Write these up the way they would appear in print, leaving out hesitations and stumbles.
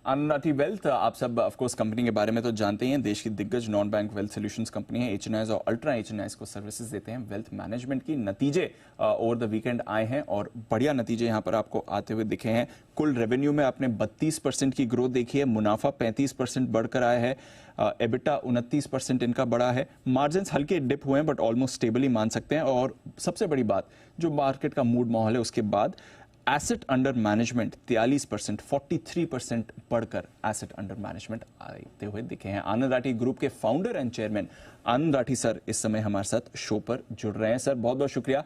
आनंद wealth, आप सब of course company के बारे में तो जानते ही हैं। देश की दिग्गज non bank wealth solutions company है। एचएनआईज और अल्ट्रा एचएनआईज को सर्विसेज देते हैं वेल्थ मैनेजमेंट की। नतीजे ओवर द वीकेंड आए हैं और बढ़िया नतीजे यहां पर आपको आते हुए दिखे हैं। कुल रेवेन्यू में आपने 32% की ग्रोथ देखी है, मुनाफा 35% बढ़कर आया है, एबिटा 29% इनका बढ़ा है। मार्जिन्स हल्के डिप हुए हैं बट ऑलमोस्ट स्टेबल ही मान सकते हैं। और सबसे बड़ी बात, जो मार्केट का मूड माहौल है उसके बाद एसेट अंडर मैनेजमेंट 43%, 43% बढ़कर एसेट अंडर मैनेजमेंट आते हुए दिखे हैं। आनंद राठी ग्रुप के founder and chairman Anand Rathi sir इस समय हमारे साथ शो पर जुड़ रहे हैं। सर बहुत बहुत शुक्रिया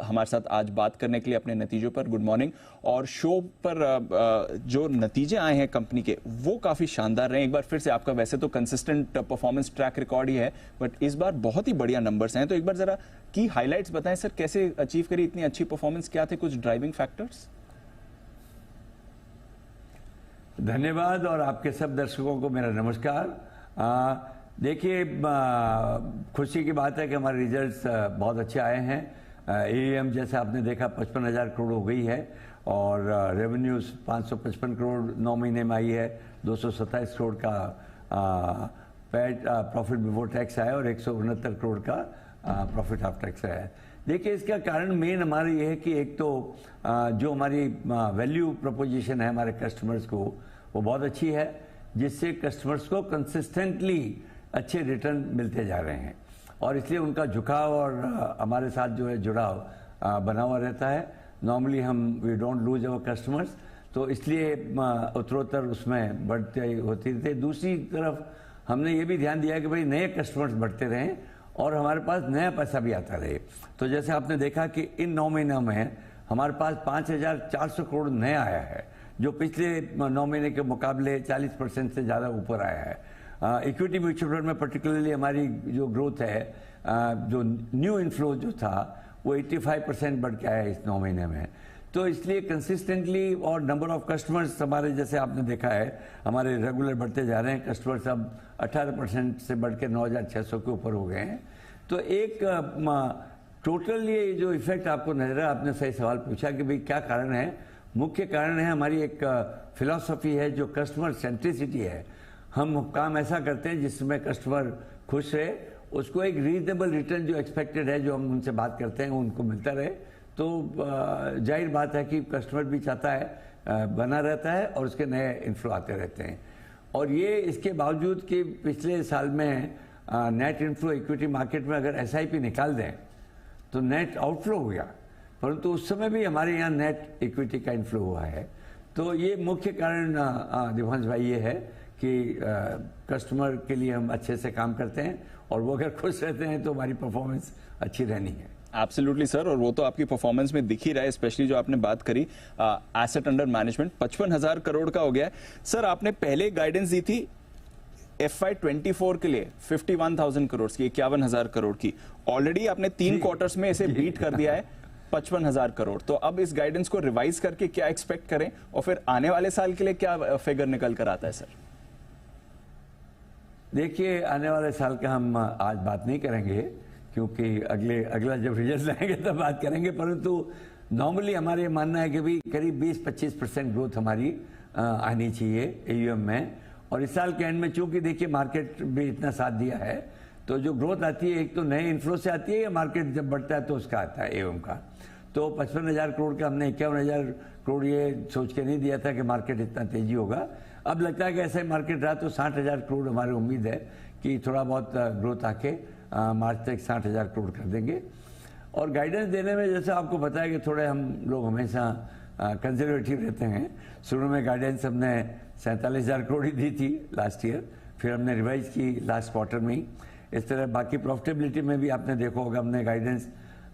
हमारे साथ आज बात करने के लिए अपने नतीजों पर। Good morning. और शो पर जो नतीजे आए हैं कंपनी के वो काफी शानदार रहे। एक बार फिर से आपका वैसे तो कंसिस्टेंट परफॉर्मेंस ट्रैक रिकॉर्ड ही है बट इस बार बहुत ही बढ़िया नंबर्स हैं। तो एक बार जरा की हाइलाइट्स बताएं सर, कैसे अचीव करी इतनी अच्छी परफॉर्मेंस, क्या थे कुछ ड्राइविंग फैक्टर्स? धन्यवाद और आपके सब दर्शकों को मेरा नमस्कार। देखिए, खुशी की बात है कि हमारे रिजल्ट्स बहुत अच्छे आए हैं। एएम जैसे आपने देखा 55,000 करोड़ हो गई है और रेवेन्यूज 555 करोड़ 9 महीने में आई है। 227 करोड़ का पैट प्रॉफिट बिफोर टैक्स आया और 169 करोड़ का प्रॉफिट आफ्टर टैक्स आया है। देखिए, इसका कारण मेन हमारा ये है कि एक तो जो हमारी वैल्यू प्रोपोजिशन है हमारे कस्टमर्स को वो बहुत अच्छी है, जिससे कस्टमर्स को कंसिस्टेंटली अच्छे रिटर्न मिलते जा रहे हैं और इसलिए उनका झुकाव और हमारे साथ जो है जुड़ाव बना हुआ रहता है। नॉर्मली हम we don't lose our customers, तो इसलिए उत्तरोत्तर उसमें बढ़ते होती रहती। दूसरी तरफ हमने ये भी ध्यान दिया कि भाई नए कस्टमर्स बढ़ते रहें और हमारे पास नया पैसा भी आता रहे। तो जैसे आपने देखा कि इन 9 महीनों में हमारे पास 5,400 करोड़ नया आया है, जो पिछले 9 महीने के मुकाबले 40% से ज़्यादा ऊपर आया है। इक्विटी म्यूचुअल फंड में पर्टिकुलरली हमारी जो ग्रोथ है, जो न्यू इनफ्लो जो था वो 85% बढ़ के आया है इस 9 महीने में। तो इसलिए कंसिस्टेंटली और नंबर ऑफ कस्टमर्स हमारे जैसे आपने देखा है हमारे रेगुलर बढ़ते जा रहे हैं। कस्टमर्स अब 18% से बढ़ के 9,600 के ऊपर हो गए हैं। तो एक टोटल ये जो इफेक्ट आपको नजर है, आपने सही सवाल पूछा कि भाई क्या कारण है। मुख्य कारण है हमारी एक फिलॉसफी है जो कस्टमर सेंट्रिसिटी है। हम काम ऐसा करते हैं जिसमें कस्टमर खुश रहे, उसको एक रीजनेबल रिटर्न जो एक्सपेक्टेड है, जो हम उनसे बात करते हैं उनको मिलता रहे। तो जाहिर बात है कि कस्टमर भी चाहता है बना रहता है और उसके नए इन्फ्लो आते रहते हैं। और ये इसके बावजूद कि पिछले साल में नेट इन्फ्लो इक्विटी मार्केट में अगर एसआईपी निकाल दें तो नेट आउटफ्लो हो गया, परंतु उस समय भी हमारे यहाँ नेट इक्विटी का इन्फ्लो हुआ है। तो ये मुख्य कारण दिवंश भाई ये है कि कस्टमर के लिए हम अच्छे से काम करते हैं और वो अगर खुश रहते हैं तो हमारी परफॉर्मेंस अच्छी रहनी है। एब्सोल्युटली सर, और वो तो आपकी परफॉर्मेंस में दिख ही रहा है। स्पेशली जो आपने बात करी एसेट अंडर मैनेजमेंट 55,000 करोड़ का हो गया है। सर आपने पहले गाइडेंस दी थी FY24 के लिए 51,000 करोड़ की, 51,000 करोड़ की। ऑलरेडी आपने 3 क्वार्टर्स में इसे बीट कर दिया है 55,000 करोड़। तो अब इस गाइडेंस को रिवाइज करके क्या एक्सपेक्ट करें और फिर आने वाले साल के लिए क्या फिगर निकल कर आता है सर? देखिए, आने वाले साल का हम आज बात नहीं करेंगे क्योंकि अगला जब रिजल्ट आएंगे तब बात करेंगे, परंतु नॉर्मली हमारे मानना है कि भी करीब 20-25% ग्रोथ हमारी आनी चाहिए एयूएम में। और इस साल के एंड में चूंकि देखिए मार्केट भी इतना साथ दिया है, तो जो ग्रोथ आती है एक तो नए इन्फ्लो से आती है या मार्केट जब बढ़ता है तो उसका आता है एयूएम का। तो 55,000 करोड़ का हमने 51,000 करोड़ ये सोच के नहीं दिया था कि मार्केट इतना तेजी होगा। अब लगता है कि ऐसा ही मार्केट रहा तो 60,000 करोड़ हमारी उम्मीद है कि थोड़ा बहुत ग्रोथ आके मार्च तक 60,000 करोड़ कर देंगे। और गाइडेंस देने में जैसे आपको पता है कि थोड़े हम लोग हमेशा कंजर्वेटिव रहते हैं। शुरू में गाइडेंस हमने 47,000 करोड़ ही दी थी लास्ट ईयर, फिर हमने रिवाइज की लास्ट क्वार्टर में ही। इस तरह बाकी प्रॉफिटेबिलिटी में भी आपने देखा होगा हमने गाइडेंस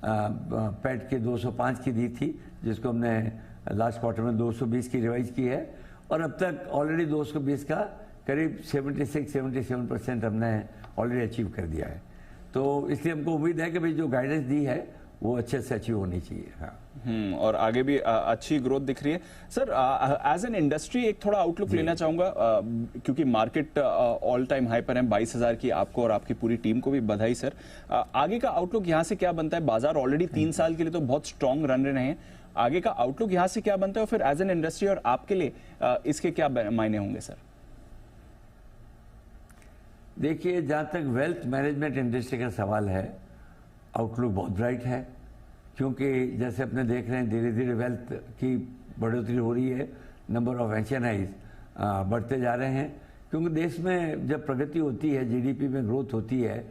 पैट के 205 की दी थी, जिसको हमने लास्ट क्वार्टर में 220 की रिवाइज की है और अब तक ऑलरेडी 220 का करीब 76-77% हमने ऑलरेडी अचीव कर दिया है। तो इसलिए हमको उम्मीद है कि भाई जो गाइडेंस दी है वो अच्छे से अचीव होनी चाहिए। हाँ। और आगे भी अच्छी ग्रोथ दिख रही है। सर एज एन इंडस्ट्री एक थोड़ा आउटलुक लेना चाहूंगा क्योंकि मार्केट ऑल टाइम हाई पर है। 22,000 की आपको और आपकी पूरी टीम को भी बधाई सर। आगे का आउटलुक यहाँ से क्या बनता है? बाजार ऑलरेडी 3 साल के लिए तो बहुत स्ट्रांग रन रहे हैं। आगे का आउटलुक यहाँ से क्या बनता है, और फिर एज एन इंडस्ट्री और आपके लिए इसके क्या मायने होंगे सर? देखिए, जहाँ तक वेल्थ मैनेजमेंट इंडस्ट्री का सवाल है, आउटलुक बहुत ब्राइट है, क्योंकि जैसे अपने देख रहे हैं धीरे धीरे वेल्थ की बढ़ोतरी हो रही है, नंबर ऑफ एचएनआईज बढ़ते जा रहे हैं, क्योंकि देश में जब प्रगति होती है, जीडीपी में ग्रोथ होती है,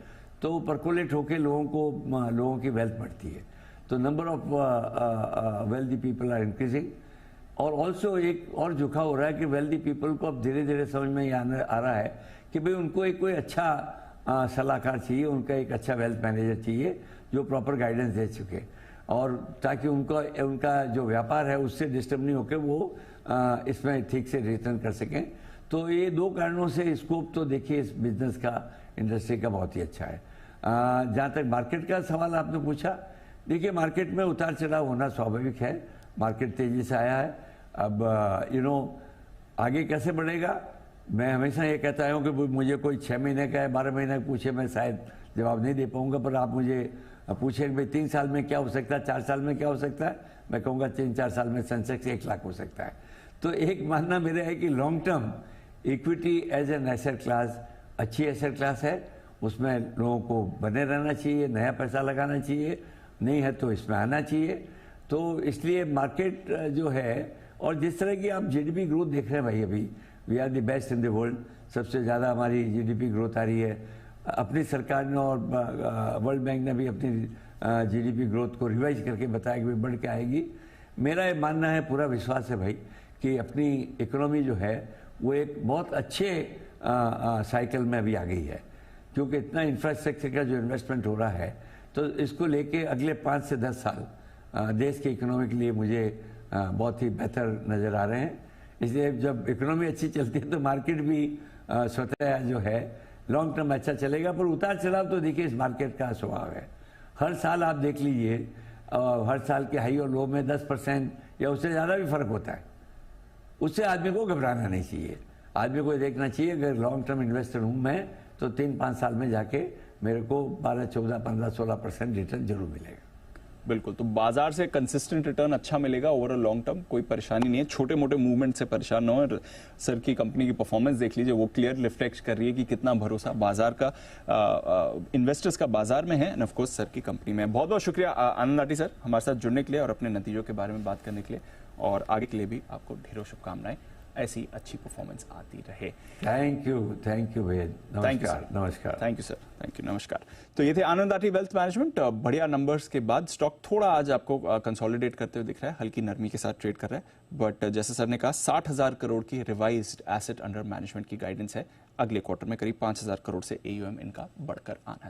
तो परकोलेट होकर लोगों की वेल्थ बढ़ती है, तो number of wealthy people are increasing. और ऑल्सो एक और झुकाव हो रहा है कि वेल्दी पीपल को अब धीरे धीरे समझ में आ रहा है कि भाई उनको एक कोई अच्छा सलाहकार चाहिए, उनका एक अच्छा वेल्थ मैनेजर चाहिए जो प्रॉपर गाइडेंस दे सके, और ताकि उनका जो व्यापार है उससे डिस्टर्ब नहीं होकर वो इसमें ठीक से रिटर्न कर सकें। तो ये दो कारणों से स्कोप तो देखिए इस बिजनेस का, इंडस्ट्री का बहुत ही अच्छा है। जहाँ तक मार्केट का सवाल आपने पूछा, देखिए मार्केट में उतार चढ़ाव होना स्वाभाविक है, मार्केट तेजी से आया है। अब आगे कैसे बढ़ेगा, मैं हमेशा ये कहता हूँ कि मुझे कोई 6 महीने का है, 12 महीने का पूछे, मैं शायद जवाब नहीं दे पाऊंगा, पर आप मुझे पूछे कि भाई 3 साल में क्या हो सकता है, 4 साल में क्या हो सकता है, मैं कहूँगा 3-4 साल में सेंसेक्स 1 लाख हो सकता है। तो एक मानना मेरा है कि long term equity as an asset class अच्छी एसेट क्लास है, उसमें लोगों को बने रहना चाहिए, नया पैसा लगाना चाहिए, नहीं है तो इसमें आना चाहिए। तो इसलिए मार्केट जो है, और जिस तरह की आप जीडीपी ग्रोथ देख रहे हैं भाई, अभी we are the best in the world, सबसे ज़्यादा हमारी जीडीपी ग्रोथ आ रही है। अपनी सरकार ने और वर्ल्ड बैंक ने भी अपनी जीडीपी ग्रोथ को रिवाइज करके बताया कि बढ़ के आएगी। मेरा ये मानना है, पूरा विश्वास है भाई, कि अपनी इकोनॉमी जो है वो एक बहुत अच्छे साइकिल में अभी आ गई है, क्योंकि इतना इंफ्रास्ट्रक्चर का जो इन्वेस्टमेंट हो रहा है, तो इसको लेके अगले 5 से 10 साल देश की इकोनॉमी के लिए मुझे बहुत ही बेहतर नज़र आ रहे हैं। इसलिए जब इकोनॉमी अच्छी चलती है तो मार्केट भी स्वतः जो है लॉन्ग टर्म अच्छा चलेगा। पर उतार चढ़ाव तो देखिए इस मार्केट का स्वभाव है, हर साल आप देख लीजिए, हर साल के हाई और लो में 10% या उससे ज़्यादा भी फर्क होता है। उससे आदमी को घबराना नहीं चाहिए, आदमी को देखना चाहिए अगर लॉन्ग टर्म इन्वेस्टर हूँ मैं, तो 3-5 साल में जाके मेरे को 12, 14, 15, 16% रिटर्न जरूर मिलेगा। बिल्कुल, तो बाजार से कंसिस्टेंट रिटर्न अच्छा मिलेगा ओवर लॉन्ग टर्म, कोई परेशानी नहीं है, छोटे मोटे मूवमेंट से परेशान न हो। सर की कंपनी की परफॉर्मेंस देख लीजिए, वो क्लियर रिफ्लेक्ट कर रही है कि कितना भरोसा बाजार का, इन्वेस्टर्स का बाजार में है, एंड ऑफ कोर्स सर की कंपनी में। बहुत बहुत शुक्रिया आनंद आटी सर हमारे साथ जुड़ने के लिए और अपने नतीजों के बारे में बात करने के लिए, और आगे के लिए भी आपको ढेरों शुभकामनाएं, ऐसी अच्छी परफॉर्मेंस आती रहे। थैंक यू भैया, नमस्कार। Thank you sir, thank you, नमस्कार। तो ये थे आनंद आटी वेल्थ मैनेजमेंट। बढ़िया नंबर्स के बाद स्टॉक थोड़ा आज आपको कंसोलिडेट करते हुए दिख रहा है, हल्की नरमी के साथ ट्रेड कर रहा है, बट जैसे सर ने कहा 60,000 करोड़ की रिवाइज्ड एसेट अंडर मैनेजमेंट की गाइडेंस है, अगले क्वार्टर में करीब 5,000 करोड़ से AUM इनका बढ़कर आना है।